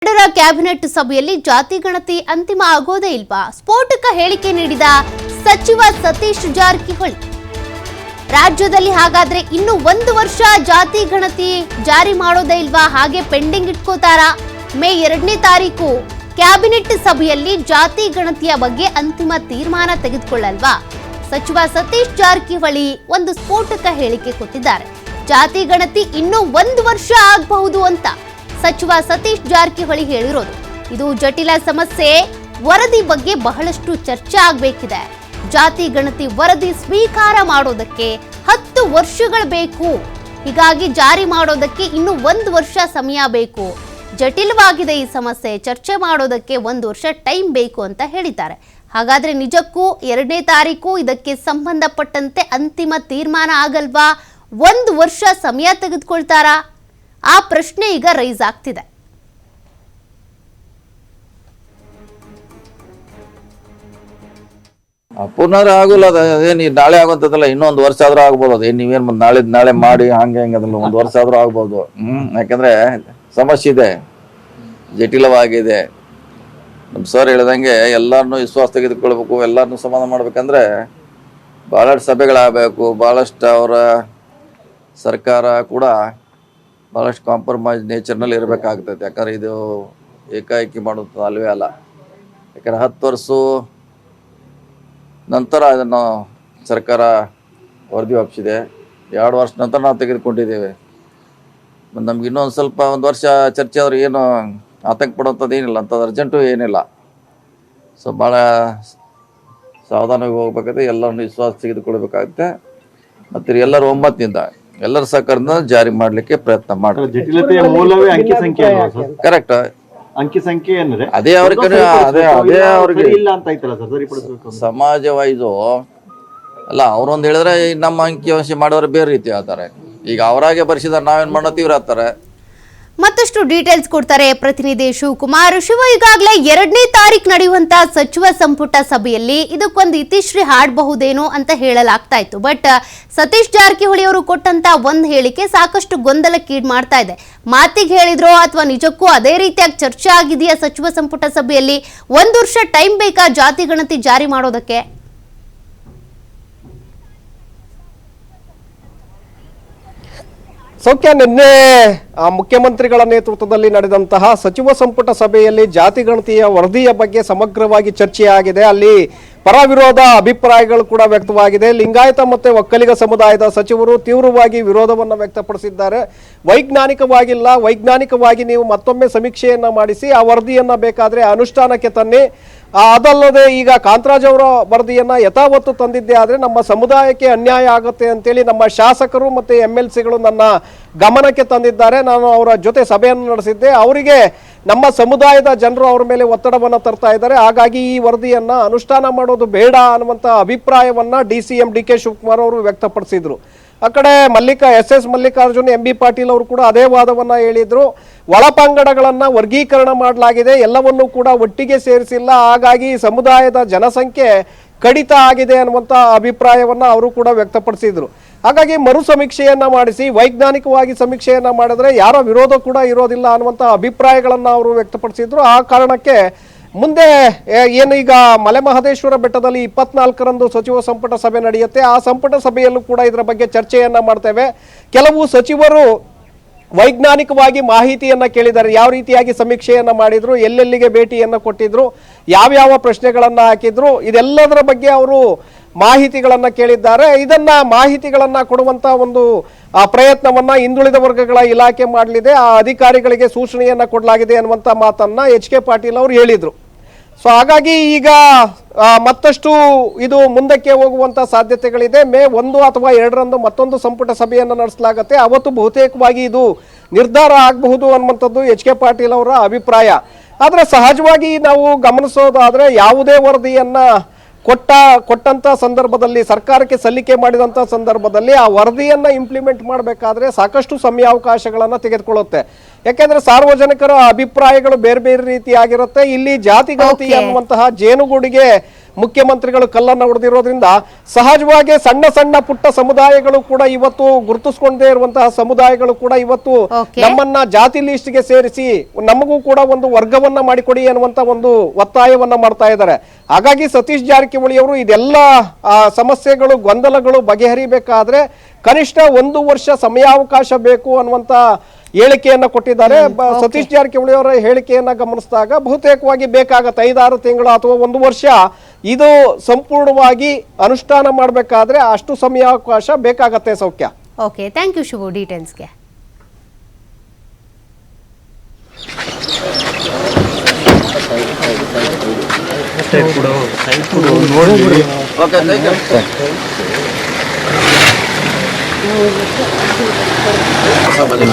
Cabinet ಸಭೆಯಲ್ಲಿ ಜಾತಿ ಗಣತಿ ಅಂತಿಮ ಆಗೋದೇ ಇಲ್ವಾ? ಸ್ಫೋಟಕ ಹೇಳಿಕೆ ನೀಡಿದ ಸಚಿವ ಸತೀಶ್ ಜಾರಕಿಹೊಳಿ. ರಾಜ್ಯದಲ್ಲಿ ಹಾಗಾದ್ರೆ ಇನ್ನು 1 ವರ್ಷ ಜಾತಿ ಗಣತಿ ಜಾರಿ ಮಾಡೋದೇ ಇಲ್ವಾ? ಹಾಗೆ ಪೆಂಡಿಂಗ್ ಇಟ್ಕೋತಾರಾ? ಮೇ 2ನೇ ತಾರೀಕು ಕ್ಯಾಬಿನೆಟ್ ಸಭೆಯಲ್ಲಿ ಜಾತಿ ಗಣತಿಯ ಬಗ್ಗೆ ಅಂತಿಮ ತೀರ್ಮಾನ ತೆಗೆದುಕೊಳ್ಳಲ್ವಾ? ಸಚಿವ ಸತೀಶ್ ಜಾರಕಿಹೊಳಿ ಒಂದು ಸ್ಫೋಟಕ ಹೇಳಿಕೆ ಕೊಟ್ಟಿದ್ದಾರೆ. ಜಾತಿ ಗಣತಿ ಇನ್ನೂ 1 ವರ್ಷ ಆಗಬಹುದು ಅಂತ ಸಚಿವ ಸತೀಶ್ ಜಾರಕಿಹೊಳಿ ಹೇಳಿರೋದು. ಇದು ಜಟಿಲ ಸಮಸ್ಯೆ. ವರದಿ ಬಗ್ಗೆ ಬಹಳಷ್ಟು ಚರ್ಚೆ ಆಗಬೇಕಿದೆ. ಜಾತಿ ಗಣತಿ ವರದಿ ಸ್ವೀಕಾರ ಮಾಡೋದಕ್ಕೆ 10 ವರ್ಷಗಳು ಬೇಕು. ಹೀಗಾಗಿ ಜಾರಿ ಮಾಡೋದಕ್ಕೆ ಇನ್ನು 1 ವರ್ಷ ಸಮಯ ಬೇಕು. ಜಟಿಲವಾಗಿದೆ ಈ ಸಮಸ್ಯೆ. ಚರ್ಚೆ ಮಾಡೋದಕ್ಕೆ 1 ವರ್ಷ ಟೈಮ್ ಬೇಕು ಅಂತ ಹೇಳಿದ್ದಾರೆ. ಹಾಗಾದ್ರೆ ನಿಜಕ್ಕೂ 2ನೇ ತಾರೀಕು ಇದಕ್ಕೆ ಸಂಬಂಧಪಟ್ಟಂತೆ ಅಂತಿಮ ತೀರ್ಮಾನ ಆಗಲ್ವಾ? 1 ವರ್ಷ ಸಮಯ ತೆಗೆದುಕೊಳ್ತಾರಾ? ಆ ಪ್ರಶ್ನೆ ಈಗ ರೈಸ್ ಆಗ್ತಿದೆ. ಪುನರ್ ಆಗೋಲ್ಲ. ಅದೇನು ನಾಳೆ ಆಗುವಂಥದ್ದಲ್ಲ, ಇನ್ನೊಂದು ವರ್ಷ ಆದ್ರೂ ಆಗ್ಬೋದು. ಅದೇನು ನೀವೇನು ನಾಳೆ ಮಾಡಿ ಹಂಗೆ ಅದಲ್ಲ, 1 ವರ್ಷ ಆದ್ರೂ ಆಗ್ಬೋದು. ಯಾಕಂದ್ರೆ ಸಮಸ್ಯೆ ಇದೆ, ಜಟಿಲವಾಗಿದೆ. ನಮ್ಮ ಸರ್ ಹೇಳ್ದಂಗೆ ಎಲ್ಲರನ್ನೂ ವಿಶ್ವಾಸ ತೆಗೆದುಕೊಳ್ಬೇಕು, ಎಲ್ಲರನ್ನೂ ಸಮಾಧಾನ ಮಾಡ್ಬೇಕಂದ್ರೆ ಭಾಳಷ್ಟು ಸಭೆಗಳಾಗಬೇಕು. ಭಾಳಷ್ಟು ಅವರ ಸರ್ಕಾರ ಕೂಡ ಭಾಳಷ್ಟು ಕಾಂಪ್ರಮೈಸ್ ನೇಚರ್ನಲ್ಲಿ ಇರಬೇಕಾಗ್ತೈತೆ. ಯಾಕಂದ್ರೆ ಇದು ಏಕಾಏಕಿ ಮಾಡೋದು ಅಲ್ವೇ ಅಲ್ಲ. ಯಾಕಂದ್ರೆ 10 ವರ್ಷ ನಂತರ ಅದನ್ನು ಸರ್ಕಾರ ವರದಿ ಒಪ್ಪಿಸಿದೆ. 2 ವರ್ಷ ನಂತರ ನಾವು ತೆಗೆದುಕೊಂಡಿದ್ದೇವೆ. ನಮ್ಗೆ ಇನ್ನೊಂದು ಸ್ವಲ್ಪ 1 ವರ್ಷ ಚರ್ಚೆ ಆದ್ರೆ ಏನು ಆತಂಕ ಪಡುವಂಥದ್ದು ಏನಿಲ್ಲ, ಅಂಥದ್ದು ಅರ್ಜೆಂಟು ಏನಿಲ್ಲ. ಸೊ ಭಾಳ ಸಾವಧಾನವಾಗಿ ಹೋಗ್ಬೇಕಾಗುತ್ತೆ. ಎಲ್ಲರನ್ನು ವಿಶ್ವಾಸ ತೆಗೆದುಕೊಳ್ಬೇಕಾಗುತ್ತೆ. ಮತ್ತು ಎಲ್ಲರೂ ಒಮ್ಮತದಿಂದ ಎಲ್ಲರ ಸಹಕಾರದಿಂದ ಜಾರಿ ಮಾಡಲಿಕ್ಕೆ ಪ್ರಯತ್ನ ಮಾಡ್ತಾರೆ. ಜಟಿಲತೆಯ ಮೂಲವೇ ಅಂಕಿ ಸಂಖ್ಯೆ. ಕರೆಕ್ಟ್. ಅಂಕಿ ಸಂಖ್ಯೆ ಅಂದ್ರೆ ಅದೇ ಅವ್ರಿಗೆ ಇಲ್ಲ ಅಂತ ಐತಲ್ಲ ಸರ್, ಸರಿಪಡಿಸಬೇಕು. ಸಮಾಜ ವೈಸು ಅಲ್ಲ, ಅವ್ರೊಂದು ಹೇಳಿದ್ರೆ ನಮ್ಮ ಅಂಕಿ ಮಾಡೋರು ಬೇರೆ ರೀತಿ ಹೇಳ್ತಾರೆ. ಈಗ ಅವರಾಗೆ ಬರ್ಸಿದಾರೆ, ನಾವೇನ್ ಮಾಡೋ ತೀವ್ರ ಆಗ್ತಾರೆ. ಮತ್ತಷ್ಟು ಡೀಟೇಲ್ಸ್ ಕೊಡ್ತಾರೆ ಪ್ರತಿನಿಧಿ ಶಿವಕುಮಾರ್. ಈಗಾಗಲೇ 2ನೇ ತಾರೀಕು ನಡೆಯುವಂತ ಸಚಿವ ಸಂಪುಟ ಸಭೆಯಲ್ಲಿ ಇದಕ್ಕೊಂದು ಇತಿಶ್ರೀ ಹಾಡಬಹುದೇನೋ ಅಂತ ಹೇಳಲಾಗ್ತಾ ಇತ್ತು. ಬಟ್ ಸತೀಶ್ ಜಾರಕಿಹೊಳಿ ಅವರು ಕೊಟ್ಟಂತ ಒಂದು ಹೇಳಿಕೆ ಸಾಕಷ್ಟು ಗೊಂದಲಕ್ಕೀಡು ಮಾಡ್ತಾ ಇದೆ. ಮಾತಿಗೆ ಹೇಳಿದ್ರೋ ಅಥವಾ ನಿಜಕ್ಕೂ ಅದೇ ರೀತಿಯಾಗಿ ಚರ್ಚೆ ಆಗಿದೆಯಾ? ಸಚಿವ ಸಂಪುಟ ಸಭೆಯಲ್ಲಿ 1 ವರ್ಷ ಟೈಮ್ ಬೇಕಾ ಜಾತಿ ಗಣತಿ ಜಾರಿ ಮಾಡೋದಕ್ಕೆ? ಸೌಖ್ಯ, ನಿನ್ನೆ ಮುಖ್ಯಮಂತ್ರಿಗಳ ನೇತೃತ್ವದಲ್ಲಿ ನಡೆದಂತಹ ಸಚಿವ ಸಂಪುಟ ಸಭೆಯಲ್ಲಿ ಜಾತಿ ಗಣತಿಯ ವರದಿಯ ಬಗ್ಗೆ ಸಮಗ್ರವಾಗಿ ಚರ್ಚೆಯಾಗಿದೆ. ಅಲ್ಲಿ ಪರ ವಿರೋಧ ಅಭಿಪ್ರಾಯಗಳು ಕೂಡ ವ್ಯಕ್ತವಾಗಿದೆ. ಲಿಂಗಾಯತ ಮತ್ತು ಒಕ್ಕಲಿಗ ಸಮುದಾಯದ ಸಚಿವರು ತೀವ್ರವಾಗಿ ವಿರೋಧವನ್ನು ವ್ಯಕ್ತಪಡಿಸಿದ್ದಾರೆ. ವೈಜ್ಞಾನಿಕವಾಗಿಲ್ಲ, ವೈಜ್ಞಾನಿಕವಾಗಿ ನೀವು ಮತ್ತೊಮ್ಮೆ ಸಮೀಕ್ಷೆಯನ್ನು ಮಾಡಿಸಿ ಆ ವರದಿಯನ್ನು ಬೇಕಾದರೆ ಅನುಷ್ಠಾನಕ್ಕೆ ತನ್ನಿ. ಅದಲ್ಲದೆ ಈಗ ಕಾಂತರಾಜ್ ಅವರ ವರದಿಯನ್ನು ಯಥಾವತ್ತು ತಂದಿದ್ದೆ ಆದರೆ ನಮ್ಮ ಸಮುದಾಯಕ್ಕೆ ಅನ್ಯಾಯ ಆಗುತ್ತೆ ಅಂತೇಳಿ ನಮ್ಮ ಶಾಸಕರು ಮತ್ತು MLCಗಳು ನನ್ನ ಗಮನಕ್ಕೆ ತಂದಿದ್ದಾರೆ. ನಾನು ಅವರ ಜೊತೆ ಸಭೆಯನ್ನು ನಡೆಸಿದ್ದೆ. ಅವರಿಗೆ ನಮ್ಮ ಸಮುದಾಯದ ಜನರು ಅವರ ಮೇಲೆ ಒತ್ತಡವನ್ನು ತರ್ತಾ ಇದ್ದಾರೆ. ಹಾಗಾಗಿ ಈ ವರದಿಯನ್ನು ಅನುಷ್ಠಾನ ಮಾಡೋದು ಬೇಡ ಅನ್ನುವಂಥ ಅಭಿಪ್ರಾಯವನ್ನು DCM DK ಶಿವಕುಮಾರ್ ಅವರು ವ್ಯಕ್ತಪಡಿಸಿದರು. ಆ ಕಡೆ SS ಮಲ್ಲಿಕಾರ್ಜುನ್ MB ಪಾಟೀಲ್ ಅವರು ಕೂಡ ಅದೇ ವಾದವನ್ನು ಹೇಳಿದರು. ಒಳಪಂಗಡಗಳನ್ನು ವರ್ಗೀಕರಣ ಮಾಡಲಾಗಿದೆ, ಎಲ್ಲವನ್ನೂ ಕೂಡ ಒಟ್ಟಿಗೆ ಸೇರಿಸಿಲ್ಲ, ಹಾಗಾಗಿ ಸಮುದಾಯದ ಜನಸಂಖ್ಯೆ ಕಡಿತ ಆಗಿದೆ ಅನ್ನುವಂಥ ಅಭಿಪ್ರಾಯವನ್ನು ಅವರು ಕೂಡ ವ್ಯಕ್ತಪಡಿಸಿದರು. ಹಾಗಾಗಿ ಮರು ಸಮೀಕ್ಷೆಯನ್ನು ಮಾಡಿಸಿ ವೈಜ್ಞಾನಿಕವಾಗಿ ಸಮೀಕ್ಷೆಯನ್ನು ಮಾಡಿದ್ರೆ ಯಾರ ವಿರೋಧ ಕೂಡ ಇರೋದಿಲ್ಲ ಅನ್ನುವಂಥ ಅಭಿಪ್ರಾಯಗಳನ್ನು ಅವರು ವ್ಯಕ್ತಪಡಿಸಿದ್ರು. ಆ ಕಾರಣಕ್ಕೆ ಮುಂದೆ ಏನು ಈಗ ಮಲೆಮಹದೇಶ್ವರ ಬೆಟ್ಟದಲ್ಲಿ 24ರಂದು ಸಚಿವ ಸಂಪುಟ ಸಭೆ ನಡೆಯುತ್ತೆ. ಆ ಸಂಪುಟ ಸಭೆಯಲ್ಲೂ ಕೂಡ ಇದರ ಬಗ್ಗೆ ಚರ್ಚೆಯನ್ನು ಮಾಡ್ತೇವೆ. ಕೆಲವು ಸಚಿವರು ವೈಜ್ಞಾನಿಕವಾಗಿ ಮಾಹಿತಿಯನ್ನು ಕೇಳಿದ್ದಾರೆ. ಯಾವ ರೀತಿಯಾಗಿ ಸಮೀಕ್ಷೆಯನ್ನು ಮಾಡಿದ್ರು, ಎಲ್ಲೆಲ್ಲಿಗೆ ಭೇಟಿಯನ್ನು ಕೊಟ್ಟಿದ್ರು, ಯಾವ್ಯಾವ ಪ್ರಶ್ನೆಗಳನ್ನು ಹಾಕಿದ್ರು, ಇದೆಲ್ಲದರ ಬಗ್ಗೆ ಅವರು ಮಾಹಿತಿಗಳನ್ನು ಕೇಳಿದ್ದಾರೆ. ಇದನ್ನ ಮಾಹಿತಿಗಳನ್ನು ಕೊಡುವಂತ ಒಂದು ಪ್ರಯತ್ನವನ್ನ ಹಿಂದುಳಿದ ವರ್ಗಗಳ ಇಲಾಖೆ ಮಾಡಲಿದೆ. ಆ ಅಧಿಕಾರಿಗಳಿಗೆ ಸೂಚನೆಯನ್ನ ಕೊಡಲಾಗಿದೆ ಅನ್ನುವಂಥ ಮಾತನ್ನ HK ಪಾಟೀಲ್ ಅವರು ಹೇಳಿದ್ರು. ಸೊ ಹಾಗಾಗಿ ಈಗ ಮತ್ತಷ್ಟು ಇದು ಮುಂದಕ್ಕೆ ಹೋಗುವಂತ ಸಾಧ್ಯತೆಗಳಿದೆ. ಮೇ 1 ಅಥವಾ 2ರಂದು ಮತ್ತೊಂದು ಸಂಪುಟ ಸಭೆಯನ್ನು ನಡೆಸಲಾಗುತ್ತೆ. ಅವತ್ತು ಬಹುತೇಕವಾಗಿ ಇದು ನಿರ್ಧಾರ ಆಗಬಹುದು ಅನ್ನುವಂಥದ್ದು HK ಪಾಟೀಲ್ ಅವರ ಅಭಿಪ್ರಾಯ. ಆದರೆ ಸಹಜವಾಗಿ ನಾವು ಗಮನಿಸೋದಾದ್ರೆ ಯಾವುದೇ ವರದಿಯನ್ನ ಕೊಟ್ಟಂತ ಸಂದರ್ಭದಲ್ಲಿ, ಸರ್ಕಾರಕ್ಕೆ ಸಲ್ಲಿಕೆ ಮಾಡಿದಂಥ ಸಂದರ್ಭದಲ್ಲಿ ಆ ವರದಿಯನ್ನು ಇಂಪ್ಲಿಮೆಂಟ್ ಮಾಡಬೇಕಾದ್ರೆ ಸಾಕಷ್ಟು ಸಮಯಾವಕಾಶಗಳನ್ನು ತೆಗೆದುಕೊಳ್ಳುತ್ತೆ. ಯಾಕೆಂದ್ರೆ ಸಾರ್ವಜನಿಕರ ಅಭಿಪ್ರಾಯಗಳು ಬೇರೆ ಬೇರೆ ರೀತಿಯಾಗಿರುತ್ತೆ. ಇಲ್ಲಿ ಜಾತಿ ಗಣತಿ Okay. ಅನ್ನುವಂತಹ ಜೇನುಗೂಡಿಗೆ ಮುಖ್ಯಮಂತ್ರಿಗಳು ಕಲ್ಲನ್ನು ಹೊಡೆದಿರೋದ್ರಿಂದ ಸಹಜವಾಗಿ ಸಣ್ಣ ಸಣ್ಣ ಪುಟ್ಟ ಸಮುದಾಯಗಳು ಕೂಡ ಇವತ್ತು ಗುರುತಿಸ್ಕೊಂಡೇ ಇರುವಂತಹ ಸಮುದಾಯಗಳು ಕೂಡ ಇವತ್ತು Okay. ನಮ್ಮನ್ನ ಜಾತಿ ಲಿಸ್ಟ್ಗೆ ಸೇರಿಸಿ ನಮಗೂ ಕೂಡ ಒಂದು ವರ್ಗವನ್ನ ಮಾಡಿಕೊಡಿ ಅನ್ನುವಂತ ಒಂದು ಒತ್ತಾಯವನ್ನ ಮಾಡ್ತಾ ಇದ್ದಾರೆ. ಹಾಗಾಗಿ ಸತೀಶ್ ಜಾರಕಿಹೊಳಿ ಅವರು ಇದೆಲ್ಲ ಸಮಸ್ಯೆಗಳು ಗೊಂದಲಗಳು ಬಗೆಹರಿಬೇಕಾದ್ರೆ ಕನಿಷ್ಠ 1 ವರ್ಷ ಸಮಯಾವಕಾಶ ಬೇಕು ಅನ್ನುವಂತ ಹೇಳಿಕೆಯನ್ನ ಕೊಟ್ಟಿದ್ದಾರೆ. ಸತೀಶ್ ಜಾರಕಿಹೊಳಿ ಅವರ ಹೇಳಿಕೆಯನ್ನ ಗಮನಿಸಿದಾಗ ಬಹುತೇಕವಾಗಿ ಬೇಕಾಗತ್ತೆ 5-6 ತಿಂಗಳು ಅಥವಾ 1 ವರ್ಷ ಇದು ಸಂಪೂರ್ಣವಾಗಿ ಅನುಷ್ಠಾನ ಮಾಡಬೇಕಾದ್ರೆ ಅಷ್ಟು ಸಮಯಾವಕಾಶ ಬೇಕಾಗತ್ತೆ. ಸೌಖ್ಯ. ಓಕೆ, ಥ್ಯಾಂಕ್ ಯು ಶಿವು ಡೀಟೇಲ್ಸ್ಗೆ. Okay, thank you.